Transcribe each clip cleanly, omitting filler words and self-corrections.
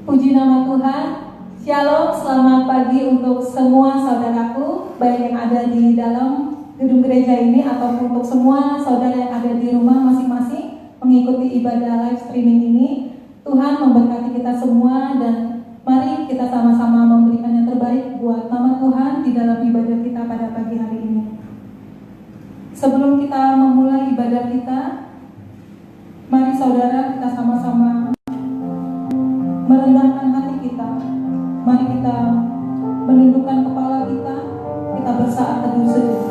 Puji nama Tuhan. Shalom, selamat pagi untuk semua saudaraku, baik yang ada di dalam gedung gereja ini ataupun untuk semua saudara yang ada di rumah masing-masing mengikuti ibadah live streaming ini. Tuhan memberkati kita semua dan mari kita sama-sama memberikan yang terbaik buat nama Tuhan di dalam ibadah kita pada pagi hari ini. Sebelum kita memulai ibadah kita, mari saudara kita sama-sama merendahkan hati kita. Mari kita menundukkan kepala kita bersaat teduh sejenak.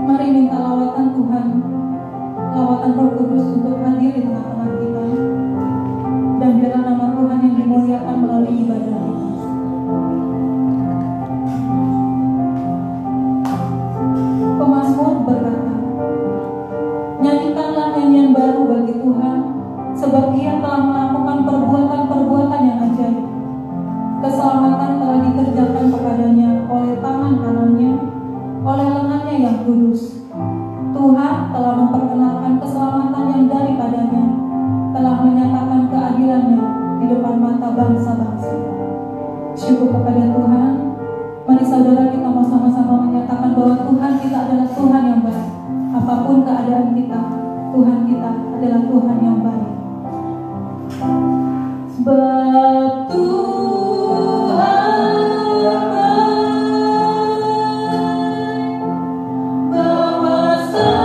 Mari minta lawatan Tuhan, lawatan Roh Kudus untuk hadir di tengah-tengah kita. Dan biarlah nama Tuhan yang dimuliakan melalui ibadah kita. Pemazmur berkata, nyanyikanlah nyanyian baru bagi Tuhan, sebab Ia telah melakukan perbuatan-perbuatan yang ajaib. Keselamatan telah dikerjakan kepadanya oleh tangan kanannya, oleh lengannya yang kudus. Tuhan telah memperkenalkan keselamatan yang daripadanya, telah menyatakan keadilannya di depan mata bangsa-bangsa. Syukur kepada Tuhan. Mari saudara kita mau sama-sama menyatakan bahwa Tuhan kita adalah Tuhan yang baik. Apapun keadaan kita, Tuhan kita adalah Tuhan yang baik. Sebab Tuhan baik, bahwasanya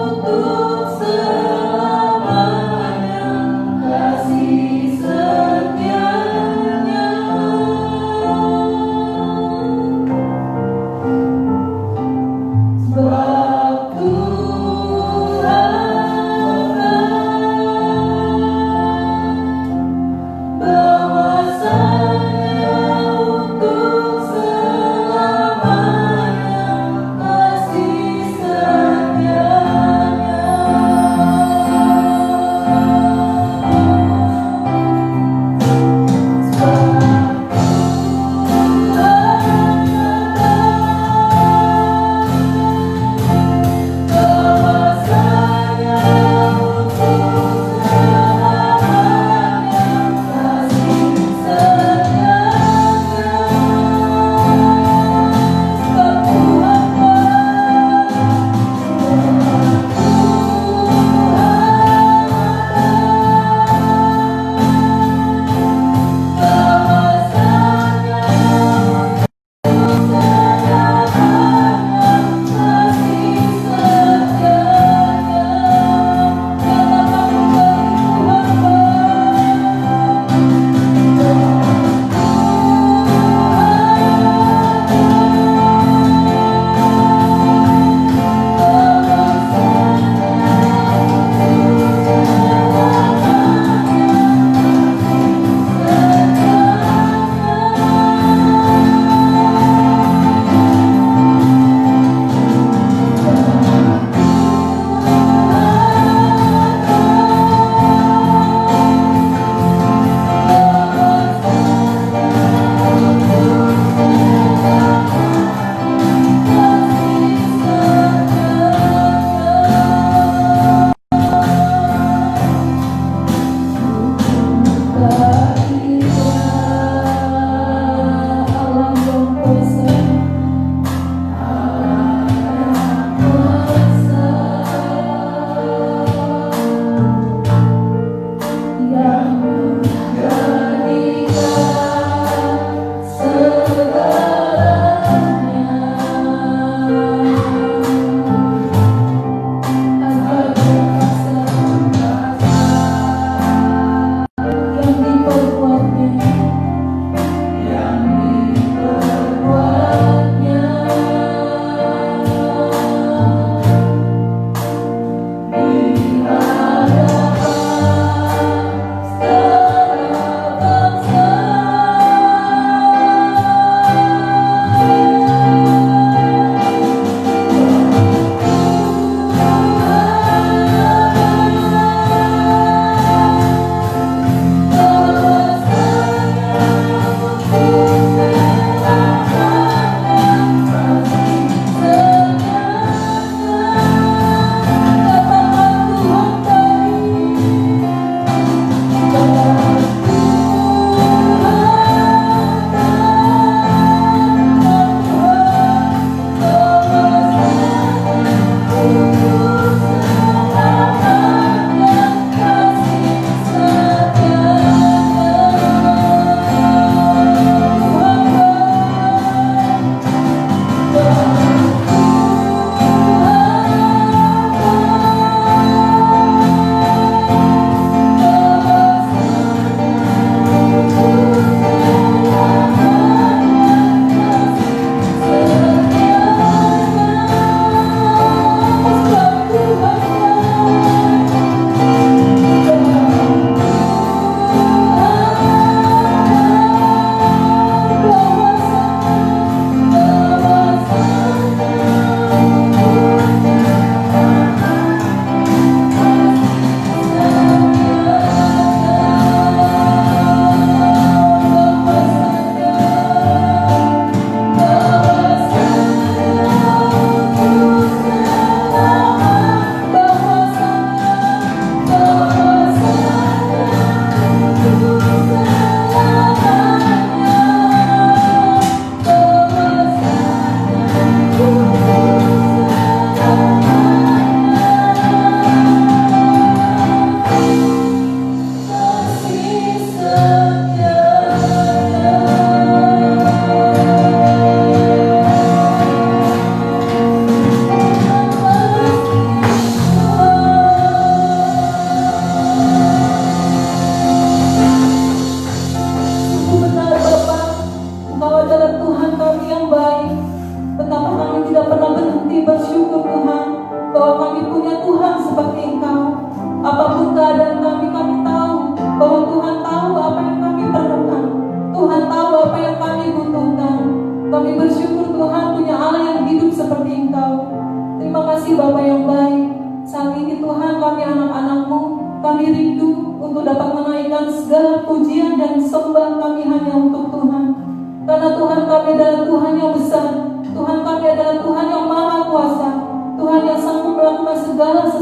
untuk selamanya kasih setianya. Sebab Tuhan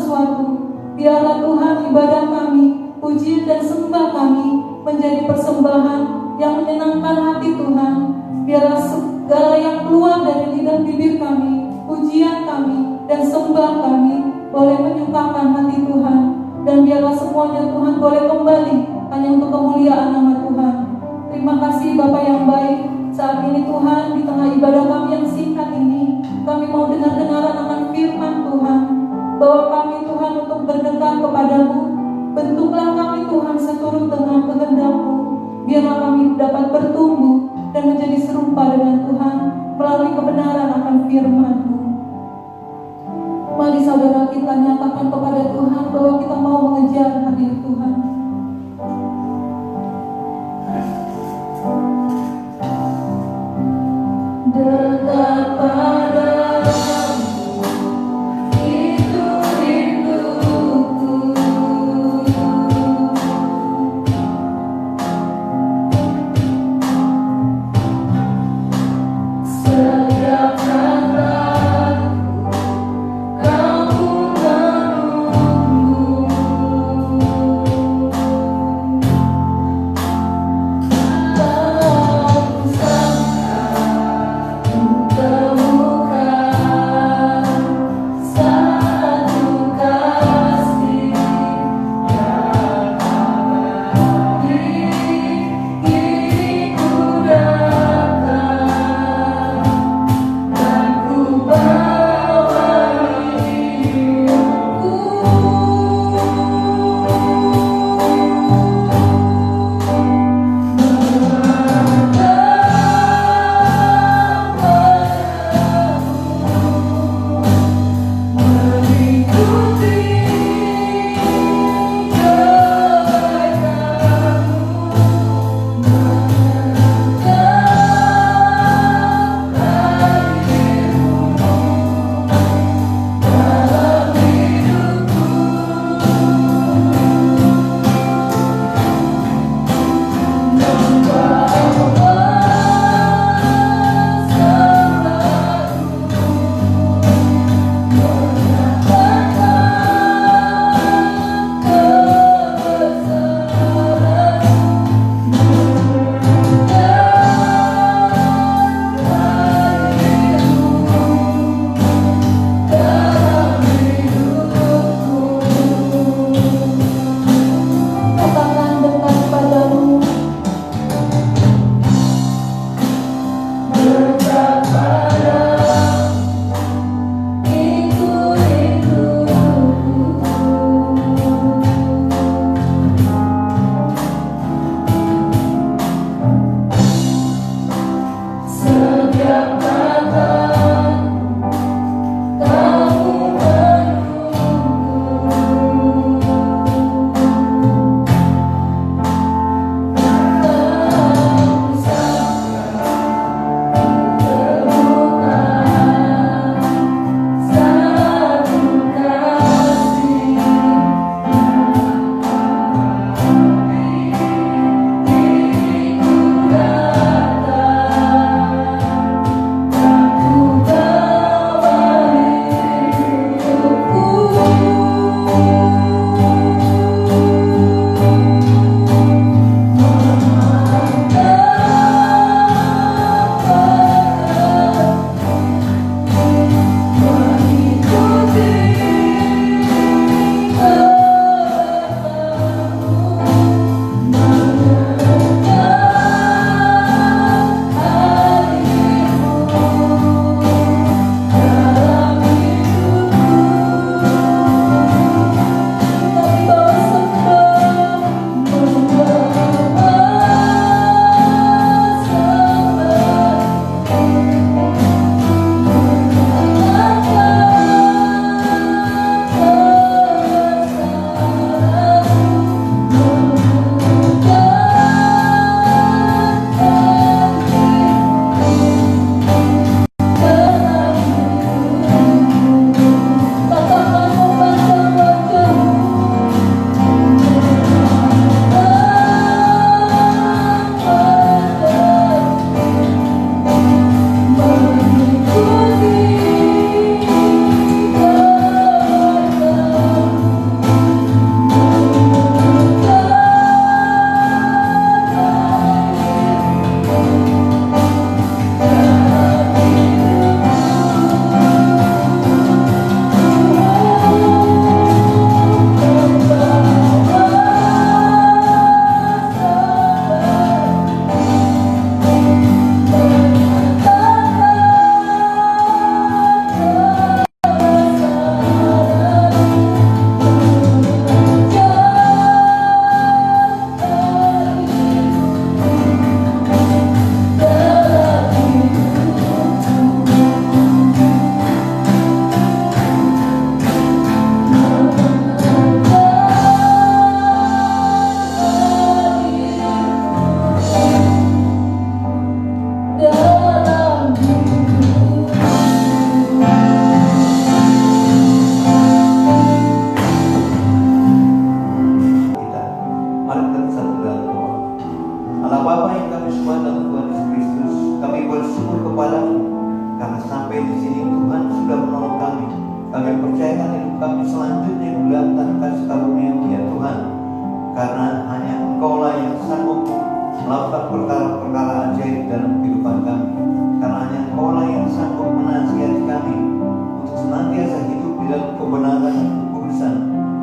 sesuatu. Biarlah Tuhan ibadah kami, pujian dan sembah kami menjadi persembahan yang menyenangkan hati Tuhan. Biarlah segala yang keluar dari lidah bibir kami, pujian kami dan sembah kami boleh menyukakan hati Tuhan. Dan biarlah semuanya Tuhan boleh kembali hanya untuk kemuliaan nama Tuhan. Terima kasih Bapa yang baik. Saat ini Tuhan, di tengah ibadah kami yang singkat ini, kami mau dengar-dengaran akan firman Tuhan. Bahwa kami Tuhan untuk berdekat kepadamu. Bentuklah kami Tuhan seturut dengan kehendak-Mu. Biarlah kami dapat bertumbuh dan menjadi serupa dengan Tuhan melalui kebenaran akan firman-Mu. Mari saudara kita nyatakan kepada Tuhan bahwa kita mau mengejar hadir Tuhan. Dekat padamu, itu rinduku. Setiap kataku, kamu menunggu.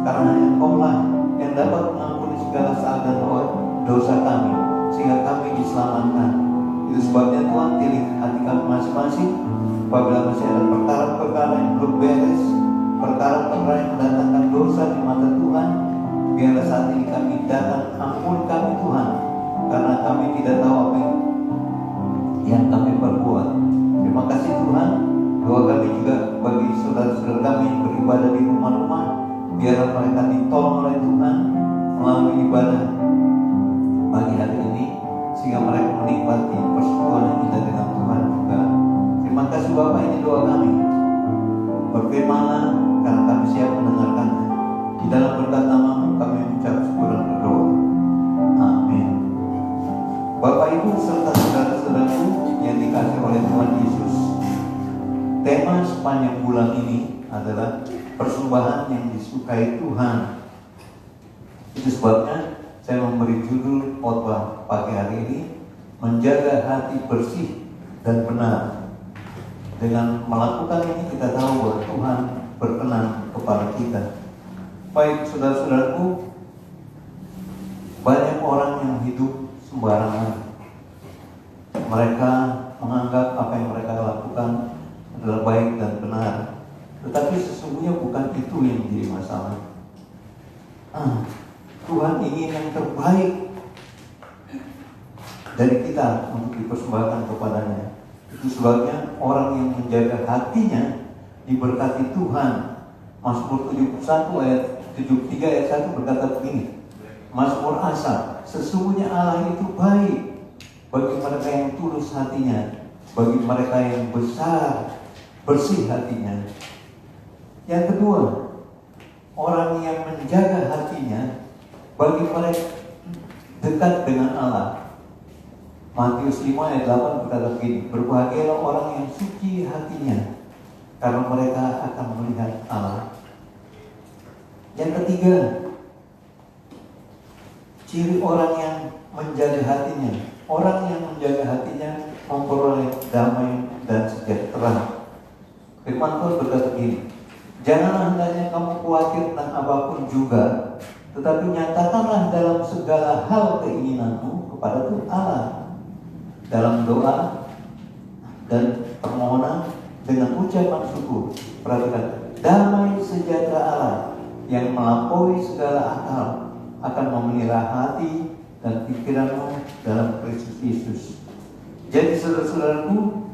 karena hanya Engkau-lah yang dapat mengampuni segala salah dan dosa kami, sehingga kami diselamatkan. Itu sebabnya Tuhan, pilih hati kami masing-masing. Apabila masih ada perkara-perkara yang belum beres, perkara-perkara yang mendatangkan dosa di mata Tuhan, biarlah saat ini kami datang, ampuni kami Tuhan, karena kami tidak tahu apa yang kami perbuat. Terima kasih Tuhan. Doa kami juga bagi saudara-saudara kami yang beribadah di rumah-rumah, biarlah mereka ditolong oleh Tuhan melalui ibadah pagi hari ini, sehingga mereka menikmati persekutuan yang kita dengan Tuhan juga. Terima kasih Bapak, ini doa kami. Berfirmanlah, karena kami siap mendengarkannya. Di dalam berkat nama-Mu kami mengucap syukur dan berdoa. Amin. Bapak Ibu serta saudara-saudaraku yang dikasihi oleh Tuhan Yesus, tema sepanjang bulan ini adalah persembahan yang disukai Tuhan. Itu sebabnya saya memberi judul khotbah pagi hari ini, menjaga hati bersih dan benar. Dengan melakukan ini kita tahu bahwa Tuhan berkenan kepada kita. Baik saudara-saudaraku, banyak orang yang hidup sembarangan. Mereka menganggap apa yang mereka lakukan adalah baik dan benar, tetapi sesungguhnya bukan itu yang menjadi masalah. Tuhan ingin yang terbaik dari kita untuk dipersembahkan kepadanya. Itu sebabnya orang yang menjaga hatinya diberkati Tuhan. Mazmur 71 ayat 73 ayat 1 berkata begini, Mazmur Asaf, sesungguhnya Allah itu baik bagi mereka yang tulus hatinya, bagi mereka yang besar bersih hatinya. Yang kedua, orang yang menjaga hatinya bagi mereka dekat dengan Allah. Matius 5 ayat 8 berkata begini, berbahagialah orang yang suci hatinya, karena mereka akan melihat Allah. Yang ketiga, ciri orang yang menjaga hatinya. Orang yang menjaga hatinya memperoleh damai dan sejahtera. Firman Tuhan berkata begini, janganlah hendaknya kamu khawatir tentang apapun juga, tetapi nyatakanlah dalam segala hal keinginanmu kepada Tuhan Allah, dalam doa dan permohonan dengan ucapan syukur. Perhatikan, damai sejahtera Allah yang melampaui segala akal akan memelihara hati dan pikiranmu dalam Kristus Yesus. Jadi saudara-saudaraku,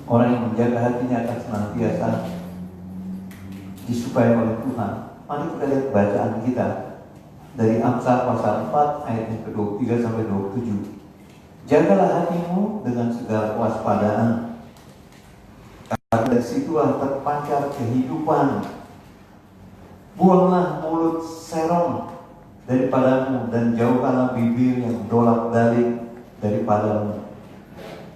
orang yang menjaga hatinya akan senantiasa disukai oleh Tuhan. Mari kita lihat bacaan kita dari Amsal pasal 4 ayat yang ke-23 sampai 27. Jagalah hatimu dengan segala kewaspadaan, karena dari situlah terpancar kehidupan. Buanglah mulut serong daripadamu dan jauhkanlah bibir yang dolak-dalik daripadamu.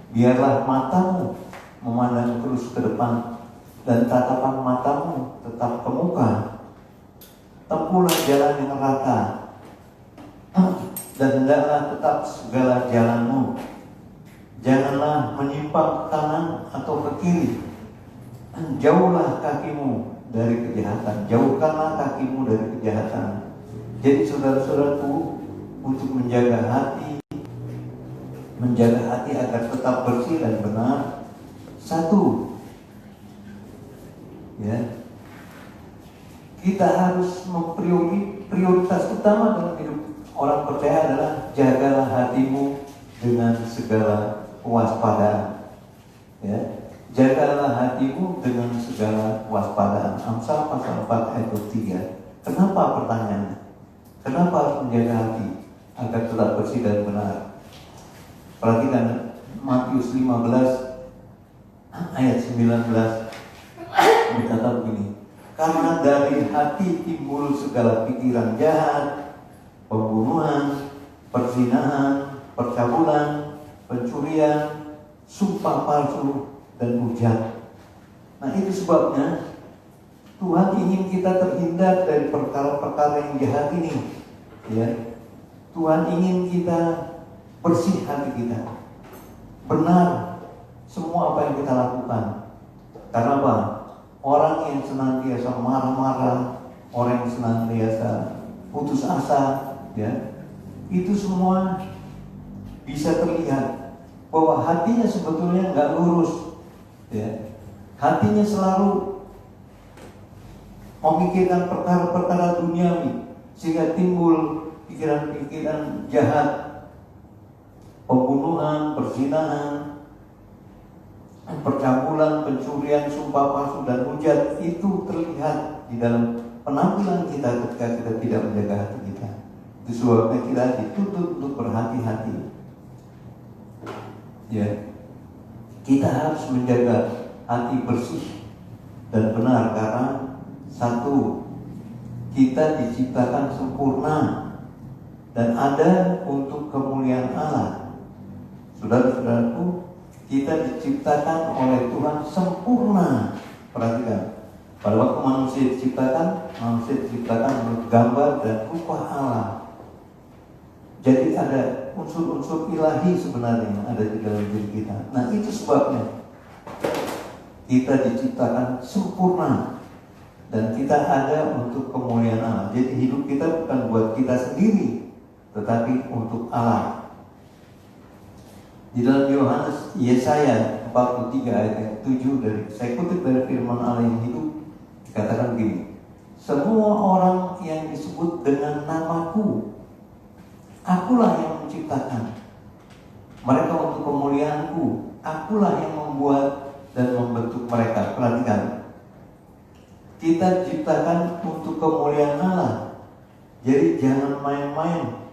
Biarlah matamu memandang terus ke depan dan tatapan matamu tetap ke muka. Tempuhlah jalan yang rata dan hendaklah tetap segala jalanmu. Janganlah menyimpang ke kanan atau ke kiri. Jauhlah kakimu dari kejahatan. Jauhkanlah kakimu dari kejahatan. Jadi saudara-saudaraku, untuk menjaga hati agar tetap bersih dan benar, satu, ya, kita harus prioritas utama dalam hidup orang percaya adalah jagalah hatimu dengan segala kewaspadaan. Ya, jagalah hatimu dengan segala kewaspadaan. Amsal pasal 4 ayat 3. Kenapa pertanyaannya? Kenapa harus menjaga hati agar tetap bersih dan benar? Perhatikan Matius 15 ayat 19 berkata begini, karena dari hati timbul segala pikiran jahat, pembunuhan, perzinahan, percabulan, pencurian, sumpah palsu, dan hujat. Nah, itu sebabnya Tuhan ingin kita terhindar dari perkara-perkara yang jahat ini. Ya, Tuhan ingin kita bersih hati kita, benar semua apa yang kita lakukan. Karena apa? Orang yang senantiasa marah-marah, orang yang senantiasa putus asa, ya, itu semua bisa terlihat bahwa hatinya sebetulnya nggak lurus, ya. Hatinya selalu memikirkan perkara-perkara duniawi, sehingga timbul pikiran-pikiran jahat, pembunuhan, perzinahan, percabulan, pencurian, sumpah palsu, dan hujat. Itu terlihat di dalam penampilan kita ketika kita tidak menjaga hati kita. Itu sebabnya kita dituntut untuk berhati-hati. Ya, kita harus menjaga hati bersih dan benar, karena satu, kita diciptakan sempurna dan ada untuk kemuliaan Allah. Saudara-saudaraku, kita diciptakan oleh Tuhan sempurna. Perhatikan, pada waktu manusia diciptakan menurut gambar dan rupa Allah. Jadi ada unsur-unsur ilahi sebenarnya yang ada di dalam diri kita. Nah, itu sebabnya kita diciptakan sempurna dan kita ada untuk kemuliaan Allah. Jadi hidup kita bukan buat kita sendiri, tetapi untuk Allah. Di dalam Yesaya 43 ayat 7, saya kutip dari firman Allah yang hidup, dikatakan begini: semua orang yang disebut dengan namaku, akulah yang menciptakan mereka untuk kemuliaanku. Akulah yang membuat dan membentuk mereka. Perhatikan, kita diciptakan untuk kemuliaan Allah. Jadi jangan main-main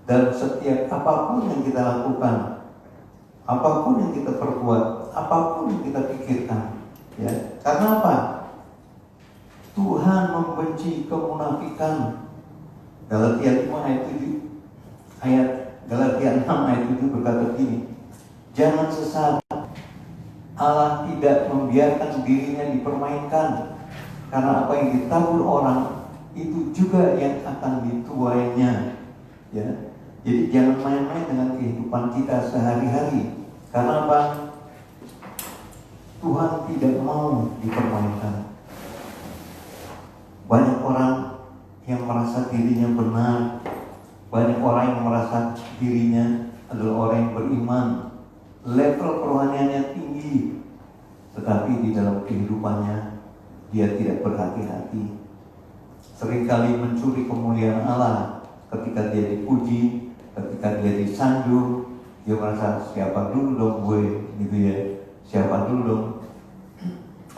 dalam setiap apapun yang kita lakukan, apapun yang kita perbuat, apapun yang kita pikirkan, ya. Karena apa? Tuhan membenci kemunafikan. Galatia 5 ayat 7, Galatia 6 ayat 7 berkata begini: jangan sesat, Allah tidak membiarkan dirinya dipermainkan, karena apa yang ditabur orang itu juga yang akan dituainya, ya. Jadi jangan main-main dengan kehidupan kita sehari-hari. Karena apa? Tuhan tidak mau dipermainkan. Banyak orang yang merasa dirinya benar, banyak orang yang merasa dirinya adalah orang yang beriman, level kerohaniannya tinggi, tetapi di dalam kehidupannya dia tidak berhati-hati. Seringkali mencuri kemuliaan Allah. Ketika dia dipuji, ketika dia disanjung, dia merasa siapa dulu dong gue, gitu ya. Siapa dulu dong,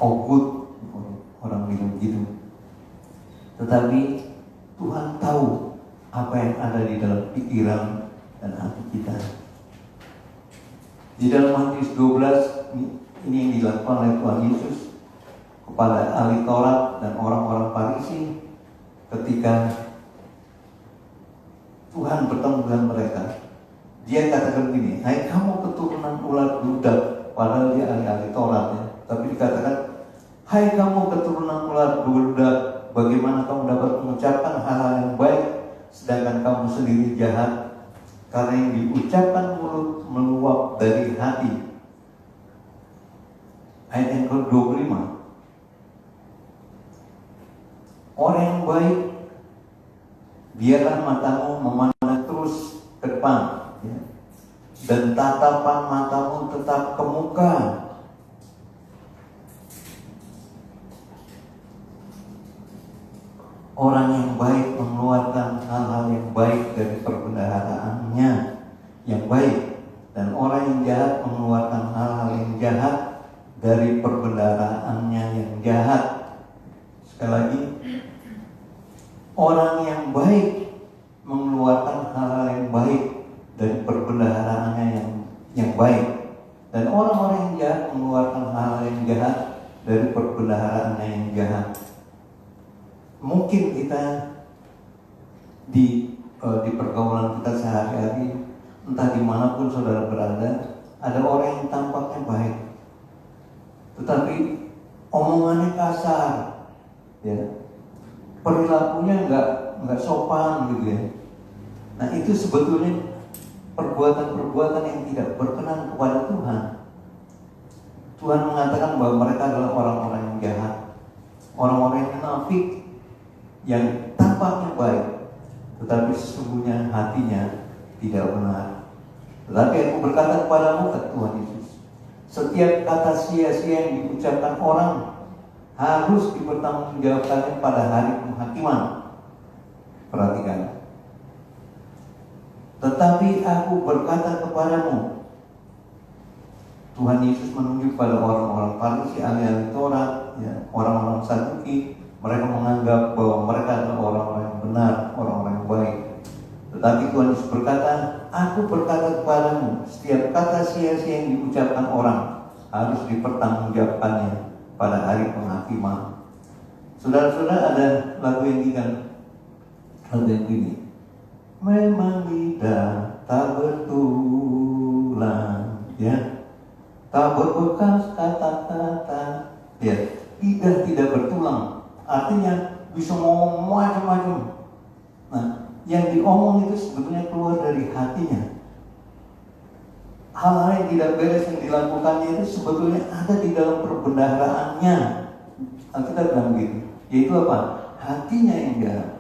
oh good, orang bilang gitu. Tetapi Tuhan tahu apa yang ada di dalam pikiran dan hati kita. Di dalam Matius 12, ini yang dilakukan oleh Tuhan Yesus kepada ahli Taurat dan orang-orang Farisi ketika Tuhan bertemu dengan mereka. Dia katakan begini: hai kamu keturunan ular dudak, padahal dia ahli Taurat, ya. Tapi dikatakan, hai kamu keturunan ular dudak, bagaimana kamu dapat mengucapkan hal-hal yang baik sedangkan kamu sendiri jahat? Karena yang diucapkan mulut meluap dari hati. Ayat yang ke-25, orang yang baik, biarlah matamu memandang terus ke depan, ya, dan tatapan matamu tetap ke muka. Orang yang baik mengeluarkan hal-hal yang baik dari perbendaharaannya yang baik, dan orang yang jahat mengeluarkan hal-hal yang jahat dari perbendaharaannya yang jahat. Sekali lagi, orang yang baik mengeluarkan hal-hal yang baik dari perbendaharaannya yang baik, dan orang-orang yang jahat mengeluarkan hal-hal yang jahat dari perbendaharaannya yang jahat. Mungkin kita di pergaulan kita sehari-hari, entah dimanapun saudara berada, ada orang yang tampaknya baik, tetapi omongannya kasar, ya, perilakunya nggak sopan, gitu ya. Nah, itu sebetulnya perbuatan-perbuatan yang tidak berkenan kepada Tuhan. Tuhan mengatakan bahwa mereka adalah orang-orang yang jahat, orang-orang yang munafik, yang tampaknya baik, tetapi sesungguhnya hatinya tidak benar. Tetapi aku berkata kepadamu, kata Tuhan Yesus, setiap kata sia-sia yang diucapkan orang harus dipertanggungjawabkan pada hari penghakiman. Perhatikan. Tetapi aku berkata kepadamu, Tuhan Yesus menunjuk pada orang-orang Farisi, ahli-ahli Taurat, ya, orang-orang Saduki. Mereka menganggap bahwa mereka adalah orang-orang yang benar, orang-orang yang baik. Tetapi Tuhan Yesus berkata, aku berkata kepadamu, setiap kata sia-sia yang diucapkan orang harus dipertanggungjawabkannya pada hari penghakiman. Saudara-saudara, ada lagu yang ini. Memang lidah tak bertulang, ya, tak berbekas kata-kata, ya, lidah tidak bertulang, artinya bisa ngomong macam-macam. Nah, yang diomong itu sebetulnya keluar dari hatinya. Hal-hal yang tidak beres yang dilakukannya itu sebetulnya ada di dalam perbendaharaannya. Kita bilang begitu, yaitu apa? Hatinya yang jahat.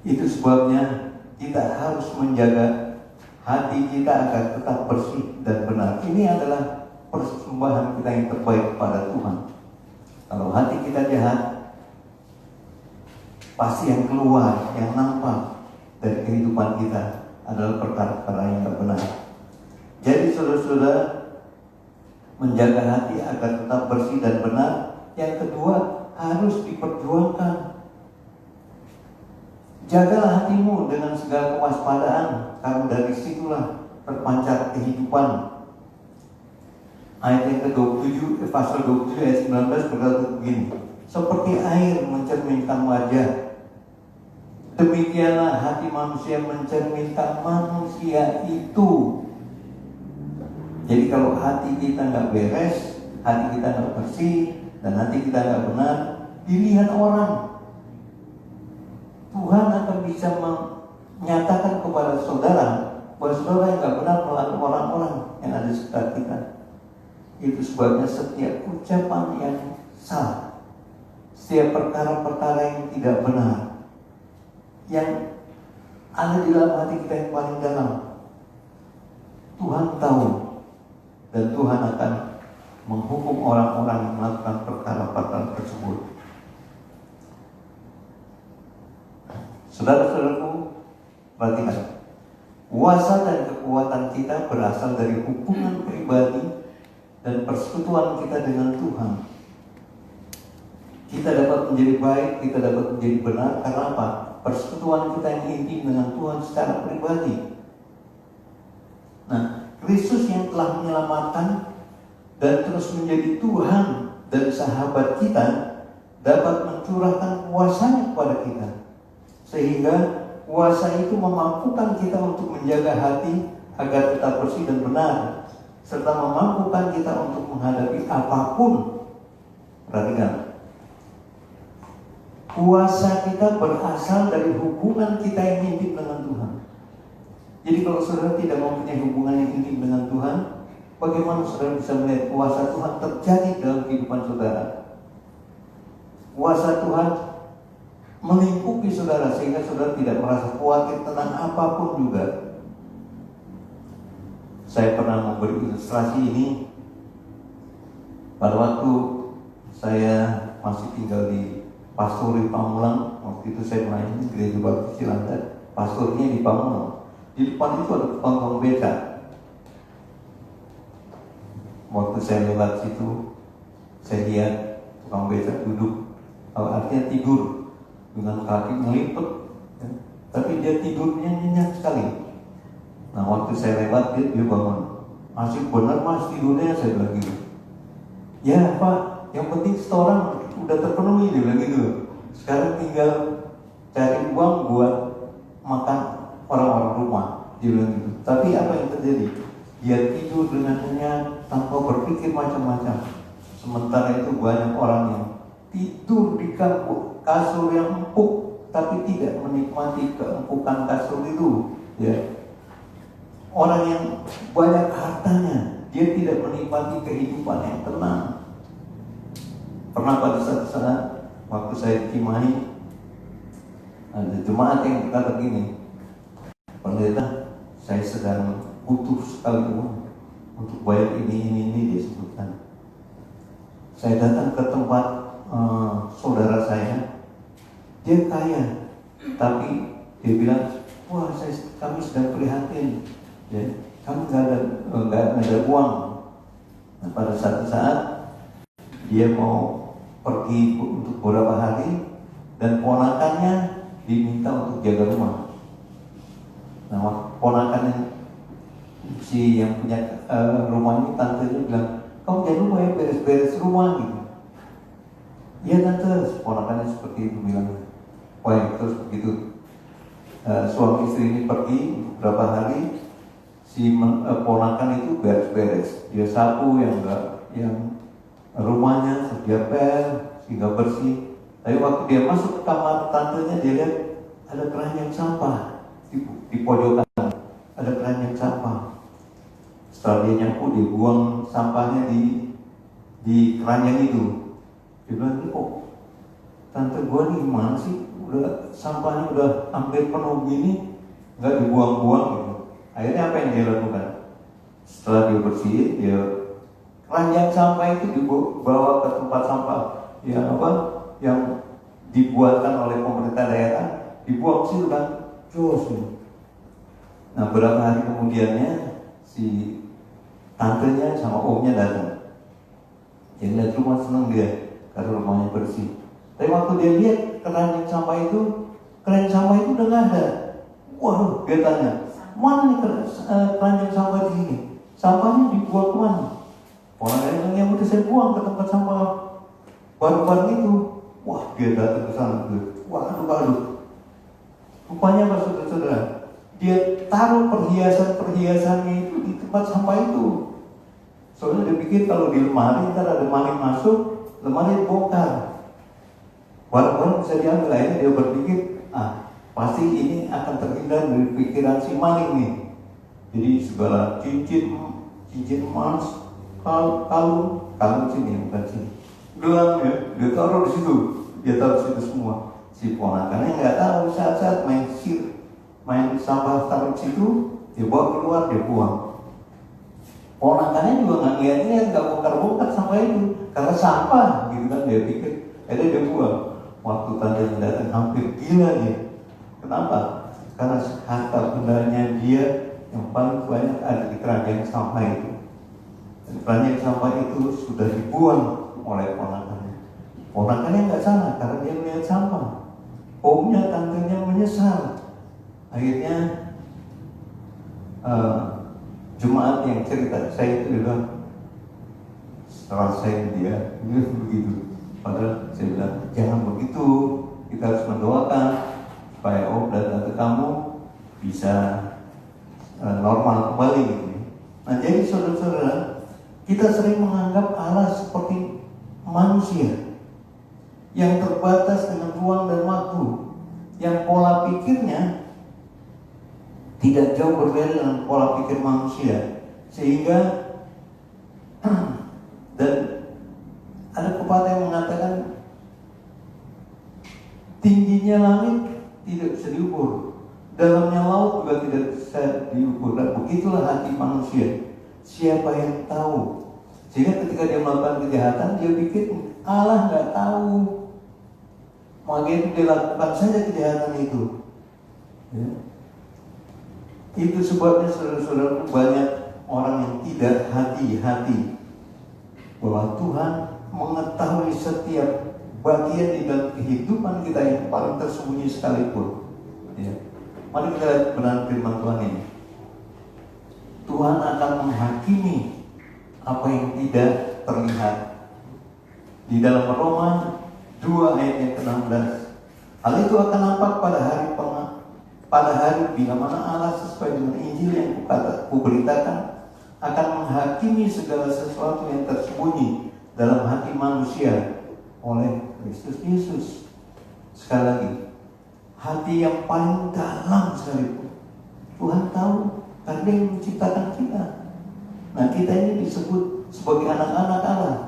Itu sebabnya kita harus menjaga hati kita agar tetap bersih dan benar. Ini adalah persembahan kita yang terbaik kepada Tuhan. Kalau hati kita jahat, pasti yang keluar, yang nampak dari kehidupan kita adalah perkara-perkara yang tidak benar. Jadi saudara-saudara, menjaga hati agar tetap bersih dan benar. Yang kedua, harus diperjuangkan. Jagalah hatimu dengan segala kewaspadaan, karena dari situlah terpancar kehidupan. Ayat yang ke-27, pasal 27 ayat 19 berkata begini, seperti air mencerminkan wajah, demikianlah hati manusia mencerminkan manusia itu. Jadi kalau hati kita nggak beres, hati kita nggak bersih, dan hati kita nggak benar, dilihat orang. Tuhan akan bisa menyatakan kepada saudara bahwa saudara yang nggak benar melalui orang-orang yang ada di sekitar kita. Itu sebabnya setiap ucapan yang salah, setiap perkara-perkara yang tidak benar, yang ada di dalam hati kita yang paling dalam, Tuhan tahu, dan Tuhan akan menghukum orang-orang yang melakukan perkara-perkara tersebut. Saudara-saudaraku, perhatikan, kuasa dan kekuatan kita berasal dari hubungan pribadi dan persekutuan kita dengan Tuhan. Kita dapat menjadi baik, kita dapat menjadi benar karena apa? Persekutuan kita yang intim dengan Tuhan secara pribadi. Nah, Kristus yang telah menyelamatkan dan terus menjadi Tuhan dan sahabat kita dapat mencurahkan kuasanya kepada kita, sehingga kuasa itu memampukan kita untuk menjaga hati agar tetap bersih dan benar, serta memampukan kita untuk menghadapi apapun. Perhatikan, kuasa kita berasal dari hubungan kita yang intim dengan Tuhan. Jadi kalau saudara tidak mempunyai hubungan yang intim dengan Tuhan, bagaimana saudara bisa melihat kuasa Tuhan terjadi dalam kehidupan saudara? Kuasa Tuhan melingkupi saudara sehingga saudara tidak merasa khawatir tentang apapun juga. Saya pernah memberi ilustrasi ini pada waktu saya masih tinggal di Pastori Pamulang. Waktu itu saya melayani gereja Baptis Cilandak, pastornya di Pamulang. Di depan itu ada tukang beca. Waktu saya lewat situ, saya lihat tukang beca duduk, artinya tidur dengan kaki ngelipet, ya. Tapi dia tidurnya nyenyak sekali. Nah, waktu saya lewat dia bangun. Masih benar mas tidurnya, saya bilang gitu. Ya Pak, yang penting setoran udah terpenuhi, dia bilang gitu. Sekarang tinggal cari uang buat makan orang-orang rumah, dia bilang gitu. Tapi apa yang terjadi? Dia tidur dengan nyenyak tanpa berpikir macam-macam. Sementara itu banyak orang yang tidur di kasur yang empuk, tapi tidak menikmati keempukan kasur itu, ya. Orang yang banyak hartanya, dia tidak menikmati kehidupan yang tenang. Pernah pada satu saat waktu saya di Cimahi, ada jemaat yang berkata begini, pendeta, saya sedang butuh sekali uang untuk bayar ini, dia sebutkan. Saya datang ke tempat saudara saya, dia kaya, tapi dia bilang, wah kami sedang prihatin, ya, kami nggak ada uang. Nah, pada satu saat dia mau pergi untuk beberapa hari dan ponakannya diminta untuk jaga rumah. Nah, ponakannya si yang punya rumah ini, tantenya bilang, kamu jangan lupa ya beres-beres rumah gitu. Iya tante, ponakannya seperti itu bilang. Wah, terus begitu suami istri ini pergi beberapa hari, si ponakan itu beres-beres, dia sapu yang rumahnya dia pel sehingga bersih. Tapi waktu dia masuk ke kamar tantenya, dia lihat ada keranjang sampah di pojokan, ada keranjang sampah. Setelah dia nyapu, dia buang sampahnya di keranjang itu. Dia bilang, kok tante gua nih gimana sih, udah sampahnya udah hampir penuh gini, nggak dibuang-buang gitu. Akhirnya apa yang dia lakukan? Setelah dia bersihin, dia keranjang sampah itu dibawa ke tempat sampah yang dibuatkan oleh pemerintah daerah, dibuang situ kan, jos. Nah, beberapa hari kemudiannya si tantenya sama omnya datang. Dia lihat rumah, senang dia karena rumahnya bersih. Tapi waktu dia lihat keranjang sampah itu udah nggak ada. Waduh, dia tanya, mana nih keranjang sampah di sini? Sampahnya dibuang kemana? Orang yang udah saya buang ke tempat sampah baru-baru itu. Wah, dia datang ke sana. Waduh. Rupanya apa, saudara-saudara? Dia taruh perhiasannya itu di tempat sampah itu. Soalnya dia pikir kalau di lemari ntar ada maling masuk, lemari dibongkar, barang-barang bisa diambil. Akhirnya dia berpikir, pasti ini akan terhindar dari pikiran si maling nih. Jadi segala cincin emas, kalung sini, bukan sini, gelang ya, dia taruh di situ, semua. Si ponakannya nggak tahu, saat-saat main sampah taruh di situ, dia bawa keluar, dia buang. Ponakannya juga nggak lihat, nggak bongkar sampah itu, karena sampah, gitu kan dia pikir. Akhirnya dia buang. Waktu tante datang hampir gila dia. Kenapa? Karena harta bendanya dia yang paling banyak ada di keranjang sampah itu. Dan keranjang sampah itu sudah dibuang oleh ponakannya. Ponakannya nggak salah karena dia melihat sampah. Omnya, tantenya menyesal. Akhirnya jemaat yang cerita saya itu bilang, setelah saya dia begitu. Padahal saya bilang, jangan begitu, kita harus mendoakan supaya om dan tante kamu bisa normal kembali gitu. Nah, jadi saudara-saudara, kita sering menganggap Allah seperti manusia yang terbatas dengan ruang dan waktu, yang pola pikirnya tidak jauh berbeda dengan pola pikir manusia, sehingga dan ada pepatah yang mengatakan tingginya langit tidak bisa diukur, dalamnya laut juga tidak bisa diukur. Dan begitulah hati manusia. Siapa yang tahu? Sehingga ketika dia melakukan kejahatan, dia pikir Allah nggak tahu, makanya dia lakukan saja kejahatan itu. Ya. Itu sebabnya saudara-saudara, banyak orang yang tidak hati-hati bahwa Tuhan mengetahui setiap bagian di dalam kehidupan kita yang paling tersembunyi sekalipun. Ya. Mari kita lihat benar firman Tuhan ini. Tuhan akan menghakimi apa yang tidak terlihat. Di dalam Roma 2 ayat yang ke-16, hal itu akan nampak pada hari bila mana Allah sesuai dengan Injil yang kuberitakan akan menghakimi segala sesuatu yang tersembunyi dalam hati manusia oleh Kristus Yesus. Sekali lagi, hati yang paling dalam sekalipun Tuhan tahu, karena Dia yang menciptakan kita. Nah, kita ini disebut sebagai anak-anak Allah.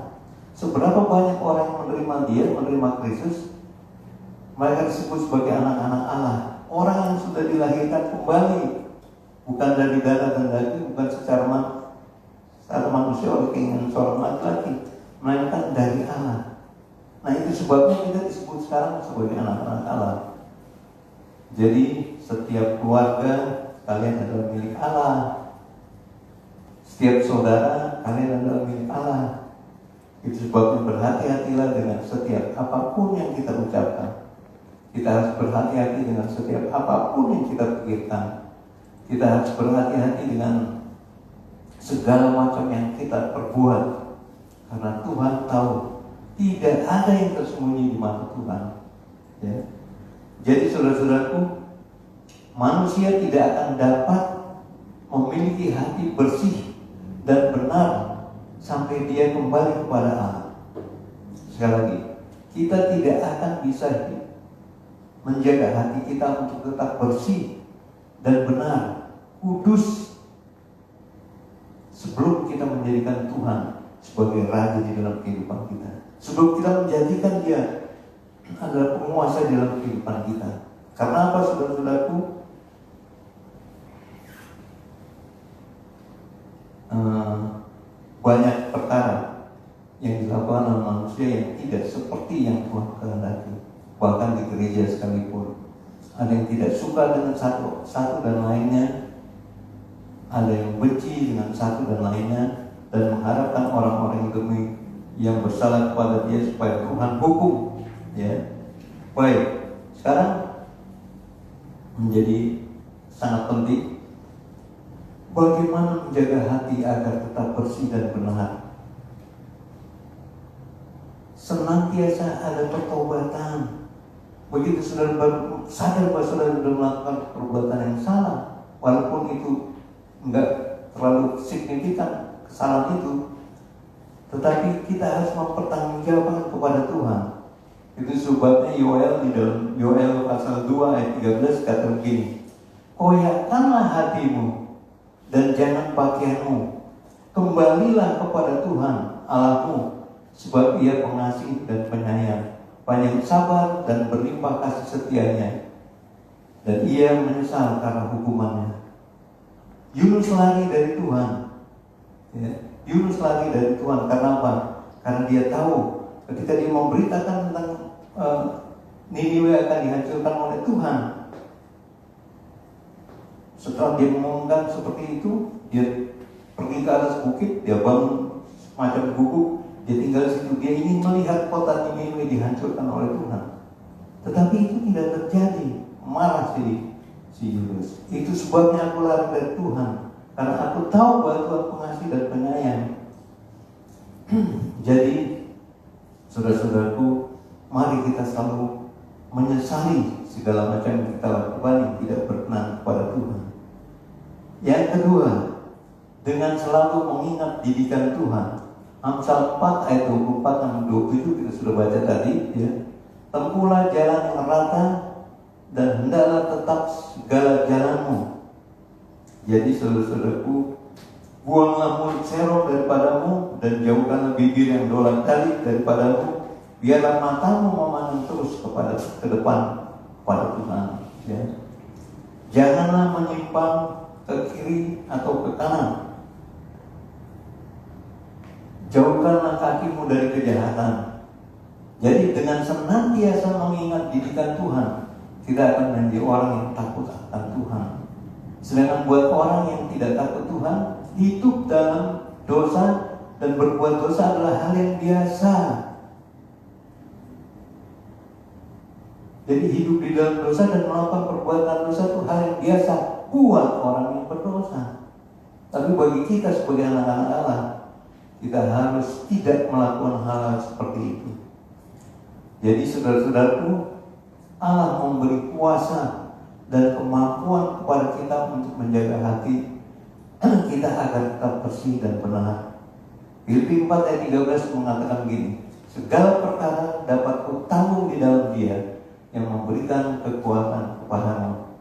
Seberapa banyak orang yang menerima Dia, menerima Kristus, Mereka disebut sebagai anak-anak Allah, orang yang sudah dilahirkan kembali, bukan dari darah dan daging, bukan secara manusia oleh keinginan seorang laki-laki, melainkan dari Allah. Nah, itu sebabnya kita disebut sekarang sebagai anak-anak Allah. Jadi setiap keluarga kalian adalah milik Allah. Setiap saudara kalian adalah milik Allah. Itu sebabnya berhati-hatilah dengan setiap apapun yang kita ucapkan. Kita harus berhati-hati dengan setiap apapun yang kita pikirkan. Kita harus berhati-hati dengan segala macam yang kita perbuat. Karena Tuhan tahu tidak ada yang tersembunyi di mata Tuhan. Ya. Jadi saudara-saudaraku, manusia tidak akan dapat memiliki hati bersih dan benar sampai dia kembali kepada Allah. Sekali lagi, kita tidak akan bisa menjaga hati kita untuk tetap bersih dan benar, kudus, sebelum kita menjadikan Tuhan sebagai Raja di dalam kehidupan kita. Sebelum kita menjadikan Dia adalah penguasa di dalam kehidupan kita. Karena apa, saudara-saudaraku? Banyak perkara yang dilakukan oleh manusia yang tidak seperti yang Tuhan kehendaki. Bahkan di gereja sekalipun, ada yang tidak suka dengan satu dan lainnya, ada yang benci dengan satu dan lainnya, dan mengharapkan orang-orang yang bersalah kepada dia supaya Tuhan hukum. Ya, baik. Sekarang menjadi sangat penting bagaimana menjaga hati agar tetap bersih dan benar. Senantiasa ada pertobatan. Begitu saudara baru sadar bahwa saudara sudah melakukan perbuatan yang salah, walaupun itu enggak terlalu signifikan kesalahan itu, tetapi kita harus mempertanggungjawabkan kepada Tuhan. Itu sebabnya Yoel di dalam Yoel pasal 2 ayat 13 kata begini, koyakkanlah hatimu dan jangan pakaianmu, kembalilah kepada Tuhan Allahmu, sebab Ia pengasih dan penyayang, panjang sabar dan berlimpah kasih setianya, dan Ia menyesal karena hukumannya. Yunus lari dari Tuhan. Ya, Yunus lari dari Tuhan karena apa? Karena dia tahu ketika dia memberitakan tentang Niniwe akan dihancurkan oleh Tuhan. Setelah dia mengumumkan seperti itu, dia pergi ke atas bukit, dia bangun semacam gubuk, dia tinggal di situ. Dia ingin melihat kota Niniwe dihancurkan oleh Tuhan. Tetapi itu tidak terjadi. Marah si Yunus. Itu sebabnya aku lari dari Tuhan, karena aku tahu bahwa Tuhan pengasih dan penyayang. Jadi saudara-saudaraku, mari kita selalu menyesali segala macam yang kita lakukan yang tidak berkenan kepada Tuhan. Yang kedua, dengan selalu mengingat didikan Tuhan. Amsal 4 ayat 24 dan 27 kita sudah baca tadi, ya. Tempuhlah jalan yang rata dan hendaklah tetap segala jalanmu. Jadi saudara-saudaraku, buanglah mulut serong daripadamu dan jauhkanlah bibir yang dolan-dalik daripadamu. Biarlah matamu memandang terus ke depan kepada Tuhan. Ya. Janganlah menyimpang ke kiri atau ke kanan. Jauhkanlah kakimu dari kejahatan. Jadi dengan senantiasa mengingat didikan Tuhan, kita akan menjadi orang yang takut akan Tuhan. Sedangkan buat orang yang tidak takut Tuhan, hidup dalam dosa dan berbuat dosa adalah hal yang biasa. Jadi hidup di dalam dosa dan melakukan perbuatan dosa itu hal yang biasa buat orang yang berdosa. Tapi bagi kita sebagai anak-anak Allah, kita harus tidak melakukan hal seperti itu. Jadi saudara-saudaraku, Allah memberi kuasa dan kemampuan kepada kita untuk menjaga hati kita agar tetap bersih dan benar. Filipi 4 ayat 13 mengatakan begini, segala perkara dapat kutanggung di dalam Dia yang memberikan kekuatan kepadamu.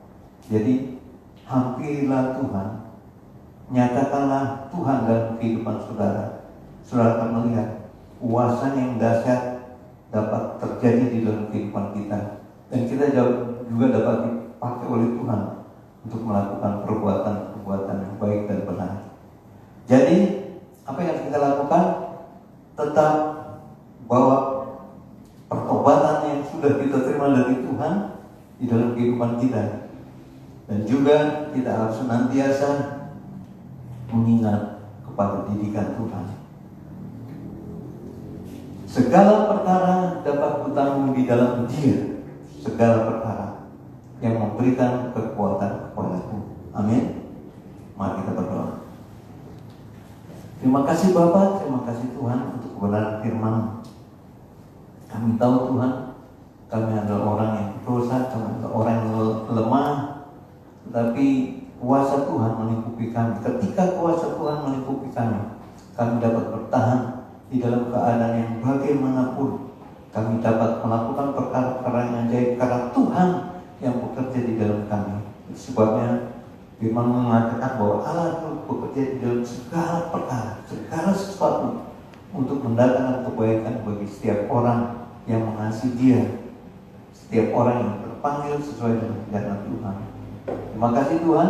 Jadi hampirilah Tuhan, nyatakanlah Tuhan dalam kehidupan saudara. Saudara akan melihat kuasa yang dahsyat dapat terjadi di dalam kehidupan kita, Dan kita juga dapat dipakai oleh Tuhan untuk melakukan perbuatan-perbuatan yang baik dan benar. Jadi, apa yang kita lakukan? Tetap bawa pertobatan yang sudah kita terima dari Tuhan di dalam kehidupan kita. Dan juga kita harus senantiasa mengingat kepada didikan Tuhan. Segala perkara dapat kutanggung di dalam Dia, segala perkara yang memberikan kekuatan kepadaku. Amin. Mari kita berdoa. Terima kasih Bapa, terima kasih Tuhan untuk kebenaran firman. Kami tahu Tuhan, kami adalah orang yang berdosa, kami adalah orang yang lemah, tetapi kuasa Tuhan melingkupi kami. Ketika kuasa Tuhan melingkupi kami dapat bertahan di dalam keadaan yang bagaimanapun. Kami dapat melakukan perkara-perkara yang ajaib karena Tuhan yang bekerja di dalam kami. Sebabnya firman mengatakan bahwa Allah itu bekerja di dalam segala perkara, segala sesuatu untuk mendatangkan kebaikan bagi setiap orang yang mengasihi Dia, setiap orang yang terpanggil sesuai dengan rencana Tuhan. Terima kasih Tuhan,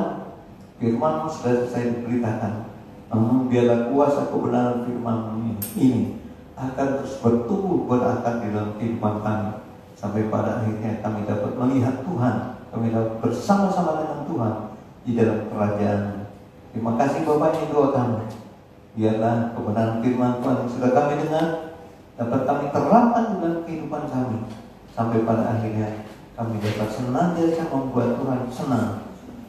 firman-Mu sudah selesai diberitakan. Namun biarlah kuasa kebenaran firman-Mu ini akan terus bertumbuh berakar di dalam kehidupan kami, sampai pada akhirnya kami dapat melihat Tuhan, kami dapat bersama-sama dengan Tuhan di dalam kerajaan. Terima kasih Bapak, ini doa kami. Biarlah kebenaran firman Tuhan yang sudah kami dengar dapat kami terapkan di dalam kehidupan kami, sampai pada akhirnya kami dapat senantiasa membuat Tuhan senang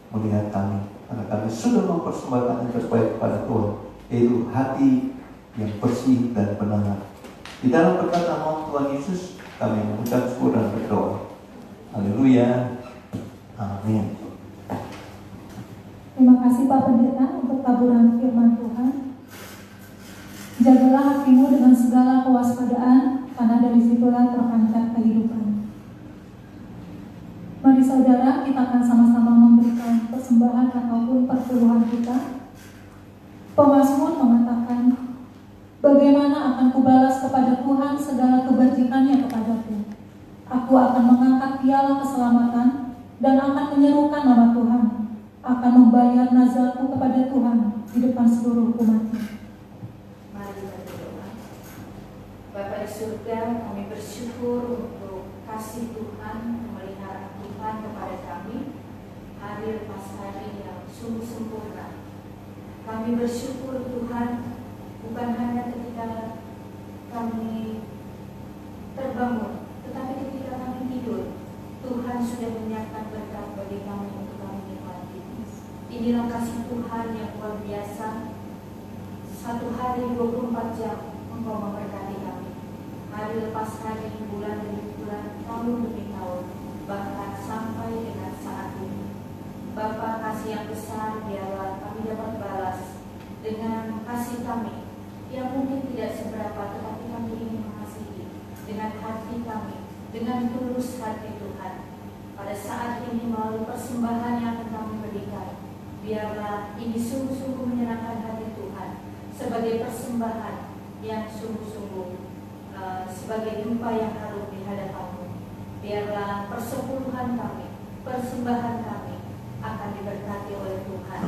melihat kami, karena kami sudah mempersembahkan yang terbaik kepada Tuhan, yaitu hati yang bersih dan benar. Di dalam berkat nama Tuhan Yesus kami mengucap syukur dan berdoa. Haleluya. Amin. Terima kasih Pak Pendeta untuk taburan firman Tuhan. Jagalah hatimu dengan segala kewaspadaan, karena dari situlah terpancar kehidupan. Mari saudara, kita akan sama-sama memberikan persembahan ataupun perpuluhan kita. Pemazmur mengatakan, bagaimana akan kubalas kepada Tuhan segala kebajikannya kepadaku. Aku akan mengangkat piala keselamatan dan akan menyerukan nama Tuhan, akan membayar nazarku kepada Tuhan di depan seluruh umatnya. Mari kita berdoa. Bapa di surga, kami bersyukur untuk kasih Tuhan, pemeliharaan Tuhan kepada kami hari lepas hari yang sungguh sempurna. Kami bersyukur Tuhan, bukan hanya ketika kami terbangun, tetapi ketika kami tidur, Tuhan sudah menyiapkan berkat bagi kami untuk kami nikmati. Inilah kasih Tuhan yang luar biasa. Satu hari 24 jam Engkau memberkati kami. Hari lepas hari, bulan demi bulan, tahun demi tahun, bahkan sampai dengan saat ini. Bapa, kasih yang besar biarlah kami dapat balas dengan kasih kami yang mungkin tidak seberapa, tetapi kami ingin mengasihi dengan hati kami, dengan tulus hati Tuhan. Pada saat ini melalui persembahan yang akan kami berikan, biarlah ini sungguh-sungguh menyenangkan hati Tuhan, sebagai persembahan yang sungguh-sungguh sebagai dupa yang harum di hadapan-Mu. Biarlah persepuluhan kami, persembahan kami akan diberkati oleh Tuhan,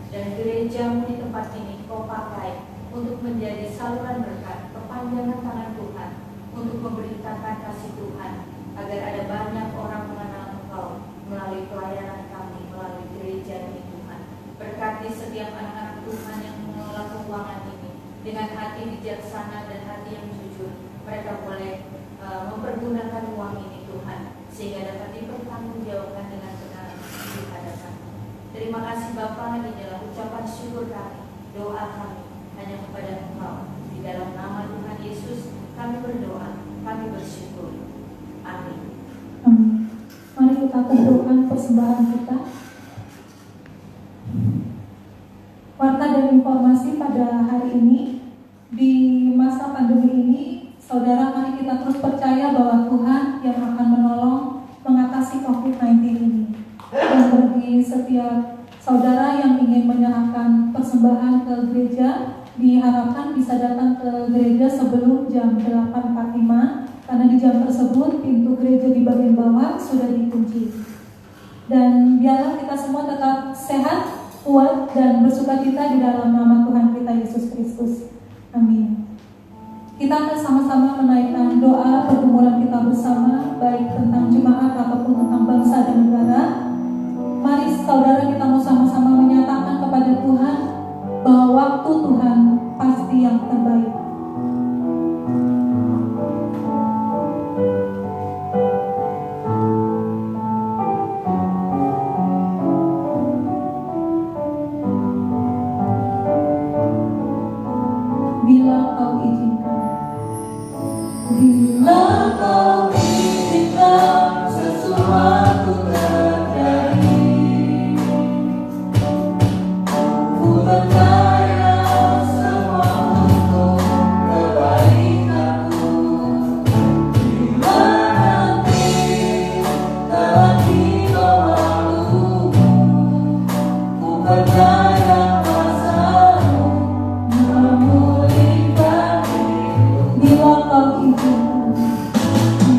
dan gereja-Mu di tempat ini Kau pakai untuk menjadi saluran berkat, kepanjangan tangan Tuhan, untuk memberitakan kasih Tuhan, agar ada banyak orang mengenal Engkau melalui pelayanan kami, melalui gereja ini Tuhan. Berkati setiap anak-anak Tuhan yang mengelola keuangan ini dengan hati bijaksana dan hati yang jujur. Mereka boleh mempergunakan uang ini Tuhan, sehingga dapat dipertanggungjawabkan dengan benar di hadapan. Terima kasih Bapa, di dalam ucapan syukur kami, doa kami hanya kepada Engkau. Di dalam nama Tuhan Yesus kami berdoa, kami bersyukur. Amin. Amin. Mari kita kumpulkan persembahan kita. Warta dan informasi pada hari ini, di masa pandemi ini, saudara, mari kita terus percaya bahwa Tuhan yang akan menolong mengatasi COVID-19 ini. Dan bagi setiap saudara yang ingin menyerahkan persembahan ke gereja, diharapkan bisa datang ke gereja sebelum jam 8.45, Karena di jam tersebut pintu gereja di bagian bawah sudah dikunci. Dan biarlah kita semua tetap sehat, kuat, dan bersukacita di dalam nama Tuhan kita Yesus Kristus. Amin. Kita akan sama-sama menaikkan doa pergumulan kita bersama, baik tentang jemaat ataupun tentang bangsa dan negara. Mari saudara, kita mau sama-sama menyatakan kepada Tuhan bahwa waktu Tuhan pasti yang terbaik. Bila kau izinkan, bila kau izinkan sesuatu terjadi, ku percaya semua untuk kebaikanku. Bila nanti telah tiba waktumu, ku percaya kuasa-Mu memulihkan hidup. Bila kau izinkan,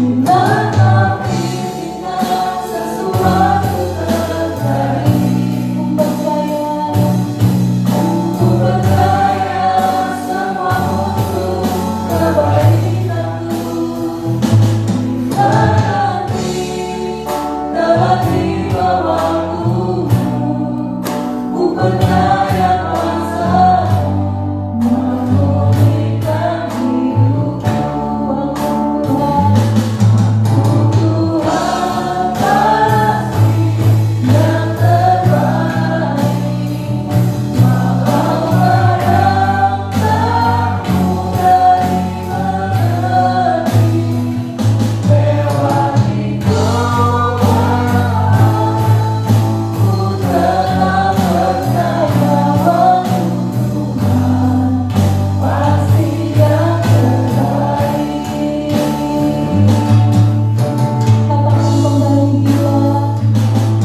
bila kau izinkan sesuatu terjadi, ku percaya semua untuk kebaikanku. Bila nanti telah tiba waktumu, ku percaya kuasa-Mu memulihkan hidupku. Tuhan, Tuhan pasti yang terbaik. Walau kadang tak mudah dimengerti, lewati cobaan, ku tetap percaya bahwa Tuhan pasti yang terbaik. Katakan kembali,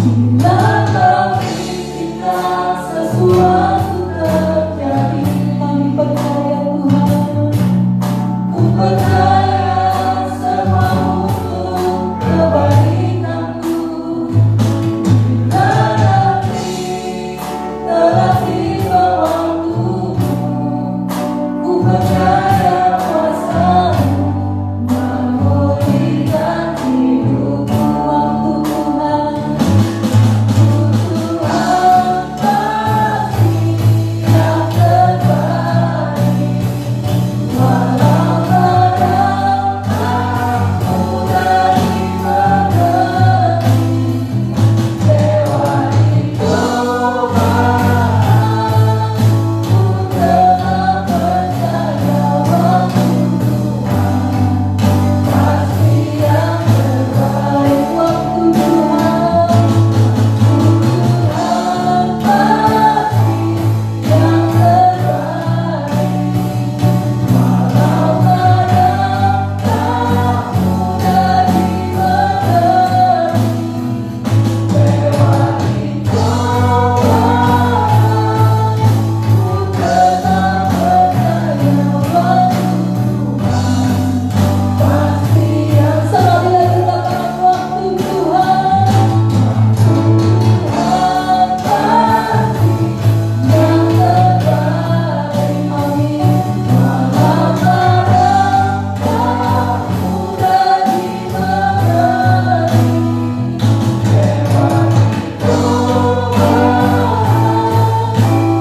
bila kau izinkan sesuatu terjadi, kami percaya Tuhan, ku percaya semua untuk kebaikanku. Bila nanti telah tiba waktumu, ku percaya kuasa-Mu memulihkan hidupku. Waktu Tuhan, Tuhan pasti yang terbaik. Walau kadang tak mudah dimengerti, lewati cobaan, ku tetap percaya waktu Tuhan pasti yang terbaik. Waktu Tuhan, Tuhan pasti yang terbaik. Walau kadang tak mudah dimengerti, lewati cobaan, ku tetap percaya waktu Tuhan pasti yang. Sekali lagi katakan, waktu Tuhan, Tuhan pasti yang terbaik. Amin. Walau kadang tak mudah dimengerti, lewati cobaan,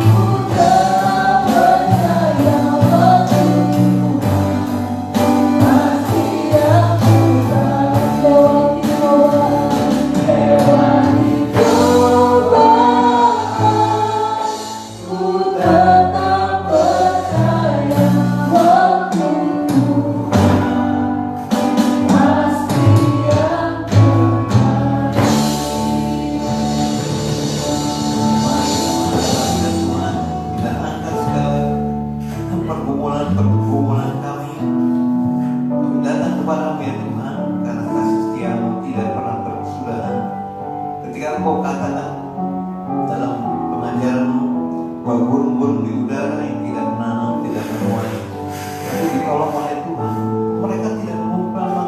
ku tetap percaya waktu Tuhan pasti yang terbaik. Lewati cobaan, ku tetap percaya waktu Tuhan pasti yang terbaik. Tuhan, kita angkat segala pergumulan kami. Kami datang kepada-Mu ya Tuhan, karena kasih setia-Mu tidak pernah berkesudahan. Ketika Engkau katakan dalam pengajaran-Mu bahwa burung-burung di udara yang tidak menanam, tidak menuai, itu ditolong oleh Tuhan. Mereka tidak mengumpulkan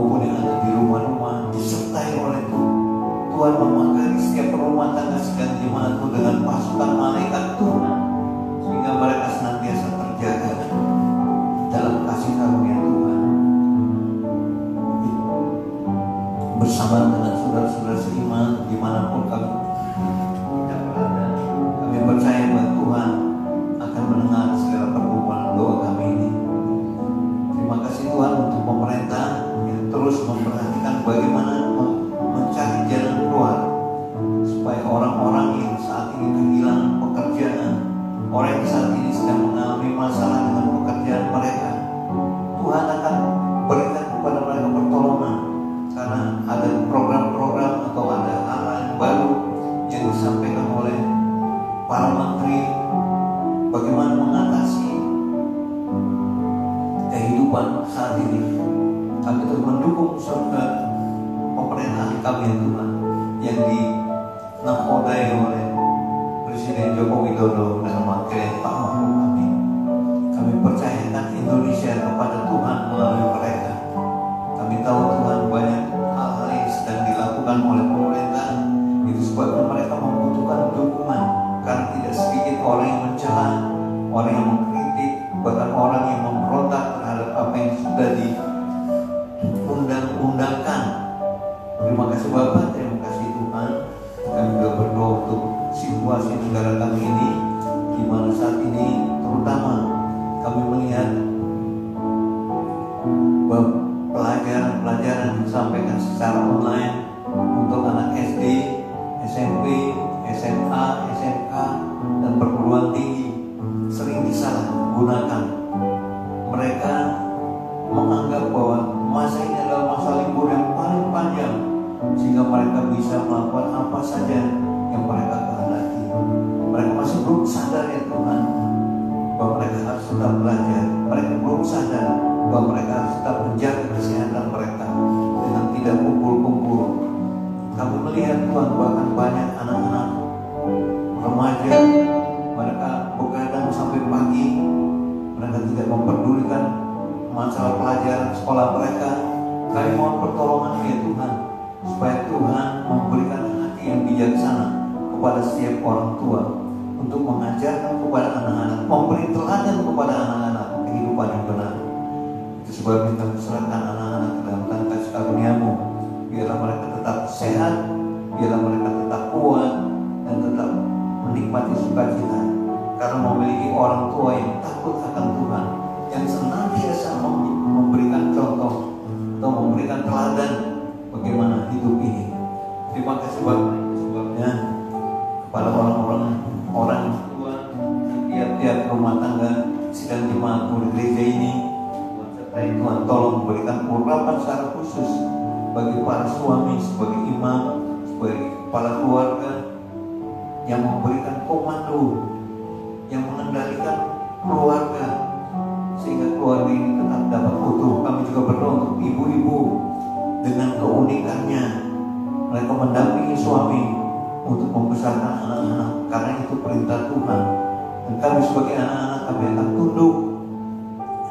maupun yang ada di rumah-rumah disertai oleh Tuhan memagari setiap rumah tangga sedang jemaatmu dengan pasukan malaikat Tuhan, sehingga mereka senantiasa terjaga dalam kasih karunia Tuhan. Bersama dengan saudara-saudara seiman dimanapun kami kita berada, kami percaya bahwa Tuhan akan mendengar segala permohonan doa kami ini. Terima kasih Tuhan untuk pemerintah yang terus memperhatikan bagaimana mencari jalan keluar supaya orang-orang yang saat ini kehilangan pekerjaan, orang yang saat ini sedang mengalami masalah dengan pekerjaan mereka, Tuhan akan berikan kepada mereka pertolongan, karena ada program-program atau ada hal-hal yang baru yang disampaikan oleh para menteri bagaimana mengatasi kehidupan saat ini. Kami terus mendukung surga pemerintahan kami ya Tuhan, yang dinakodai oleh Presiden Joko Widodo dan wakil Pak Ma'ruf Amin. Kami percayakan Indonesia kepada Tuhan melalui mereka. Kami tahu Tuhan banyak hal-hal yang sedang dilakukan oleh pemerintah, itu sebabnya mereka membutuhkan dukungan, karena tidak sedikit orang yang mencela, orang yang mengkritik, bahkan orang yang memberontak terhadap apa yang sudah diundang-undangkan. Terima kasih Bapak, terima kasih Tuhan. Kami juga berdoa untuk situasi negara kami ini, di mana saat ini terutama kami melihat pelajaran yang disampaikan secara online untuk anak SD, SMP, SMA, SMK, dan perguruan tinggi sering disalahgunakan. Mereka menganggap bahwa masa ini adalah masa libur yang paling panjang, sehingga mereka bisa melakukan apa saja yang mereka kehendaki. Mereka masih belum sadar ya Tuhan bahwa mereka harus tetap belajar. Mereka belum sadar bahwa mereka harus tetap menjaga kesehatan mereka dengan tidak kumpul-kumpul. Kami melihat Tuhan bahkan banyak anak-anak remaja, mereka begadang sampai pagi. Mereka tidak memperdulikan masalah pelajaran sekolah mereka. Kami mohon pertolongan ya Tuhan, supaya Tuhan memberikan hati yang bijaksana kepada setiap orang tua untuk mengajarkan kepada anak-anak, memberi teladan kepada anak-anak kehidupan yang benar. Itu sebabnya kami serahkan anak-anak ke dalam tangan kasih karunia-Mu. Biarlah mereka tetap sehat, biarlah mereka tetap kuat, dan tetap menikmati sukacita, karena memiliki orang tua yang takut akan Tuhan, yang senantiasa memberikan contoh atau memberikan teladan bagaimana hidup ini. Terima kasih Bapak, sebabnya kepada orang tua tiap-tiap rumah tangga sidang jemaat murid gereja ini, sertai Tuhan tolong memberikan urapan secara khusus bagi para suami sebagai imam, sebagai kepala keluarga, yang memberikan komando, yang mengendalikan keluarga, sehingga keluarga ini tetap dapat utuh. Kami juga berdoa untuk ibu-ibu dengan keunikannya, mereka mendampingi suami untuk membesarkan anak-anak, karena itu perintah Tuhan. Dan kami sebagai anak-anak, kami akan tunduk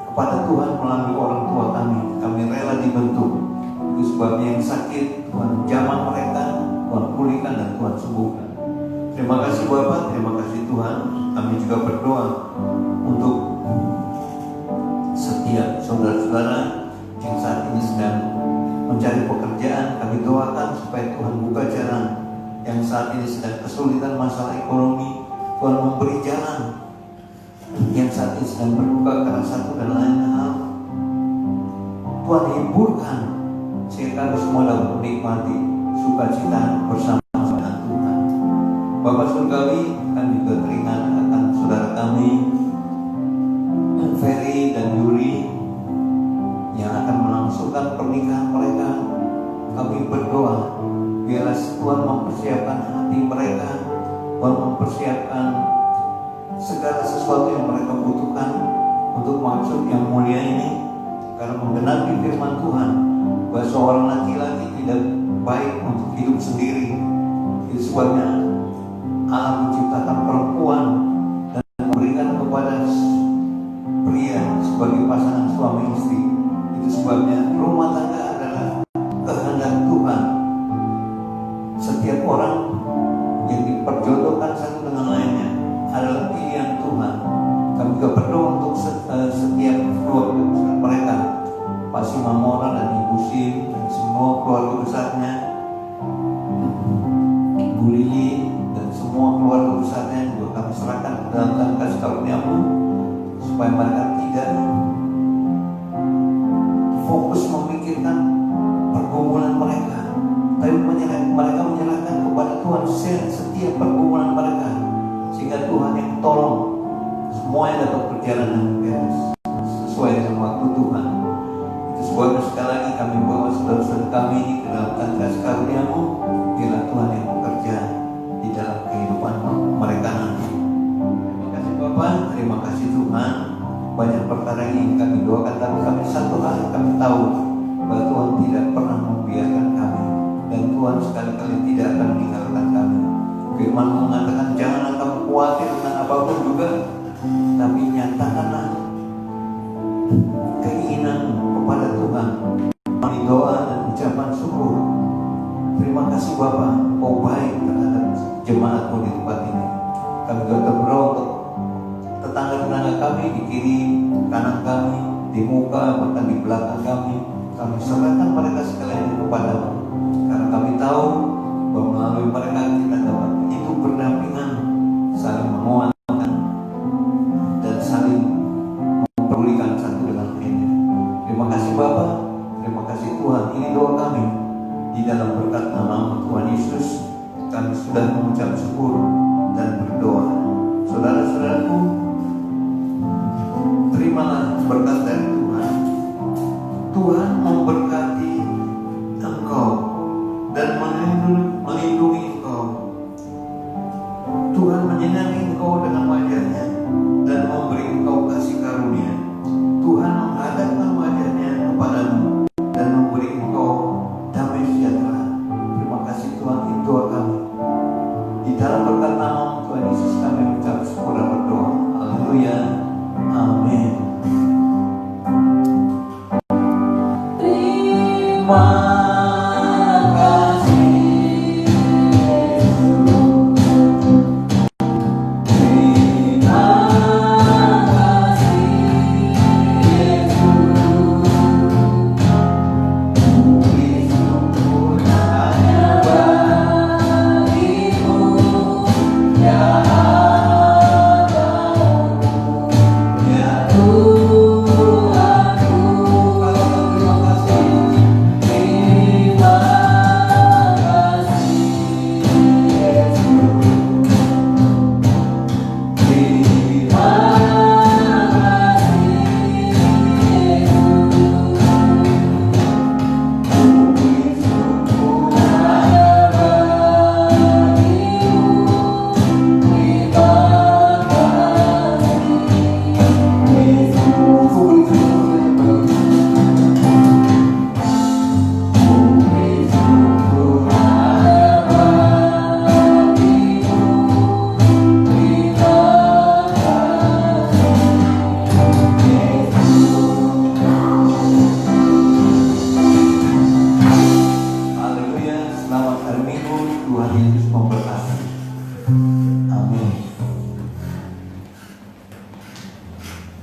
kepada Tuhan melalui orang tua kami. Kami rela dibentuk. Itu sebabnya yang sakit Tuhan jamah mereka, Tuhan pulihkan dan Tuhan sembuhkan. Terima kasih Bapak, terima kasih Tuhan. Kami juga berdoa untuk setiap saudara-saudara yang saat ini sedang mencari pekerjaan. Kami doakan supaya Tuhan buka jalan. Yang saat ini sedang kesulitan masalah ekonomi, Tuhan memberi jalan. Yang saat ini sedang berduka karena satu dan lain hal, Tuhan hiburkan, sehingga kami semua dapat menikmati sukacita bersama dengan Tuhan. Bapak Surgawi, kami juga teringat akan saudara kami Ferry dan Yuri yang akan melangsungkan pernikahan mereka. Kami berdoa biarlah Tuhan mempersiapkan hati mereka, Tuhan mempersiapkan segala sesuatu yang mereka butuhkan untuk maksud yang mulia ini, karena menggenapi firman Tuhan bahwa seorang laki-laki tidak baik untuk hidup sendiri. Itu sebabnya Allah menciptakan perempuan dan memberikan kepada pria sebagai pasangan suami istri. Itu sebabnya rumah tangga adalah berjalan dengan beres sesuai dengan waktu Tuhan. Itu sebabnya sekali lagi kami bawa saudara-saudara kami ini ke dalam tangga karunia-Mu. Biarlah Tuhan yang bekerja di dalam kehidupan mereka nanti. Terima kasih Bapak, terima kasih Tuhan. Banyak perkara yang ingin kami doakan, tapi kami satu hal yang kami tahu, bahwa Tuhan tidak pernah membiarkan kami, dan Tuhan sekali-kali tidak akan meninggalkan kami. Firman mengatakan janganlah kamu khawatir tentang apapun juga, tapi nyatakanlah keinginanmu kepada Tuhan melalui doa dan ucapan syukur. Terima kasih Bapak, Kau baik terhadap jemaat-Mu di tempat ini. Kami juga berdoa untuk tetangga-tetangga kami di kiri kanan kami, di muka bahkan di belakang kami. Kami serahkan mereka sekalian kepada-Mu, karena kami tahu bahwa melalui mereka kita dapat hidup berdampingan, saling menguatkan dan saling mempedulikan satu dengan lainnya. Terima kasih Bapak, terima kasih Tuhan. Ini doa kami di dalam berkat nama Tuhan Yesus. Kami sudah mengucap syukur dan berdoa. Saudara-saudaraku, terimalah berkat dari Tuhan. Tuhan memberkati engkau dan melindungi engkau. Tuhan menyenangi engkau dengan wajah-Nya dan memberi engkau kasih karunia. Tuhan menghadapkan wajah-Nya kepadamu dan memberi engkau damai sejahtera. Terima kasih Tuhan, itu doa kami. Di dalam berkat nama Tuhan Yesus kami mengucap syukur dan berdoa. Haleluya. Amin. Terima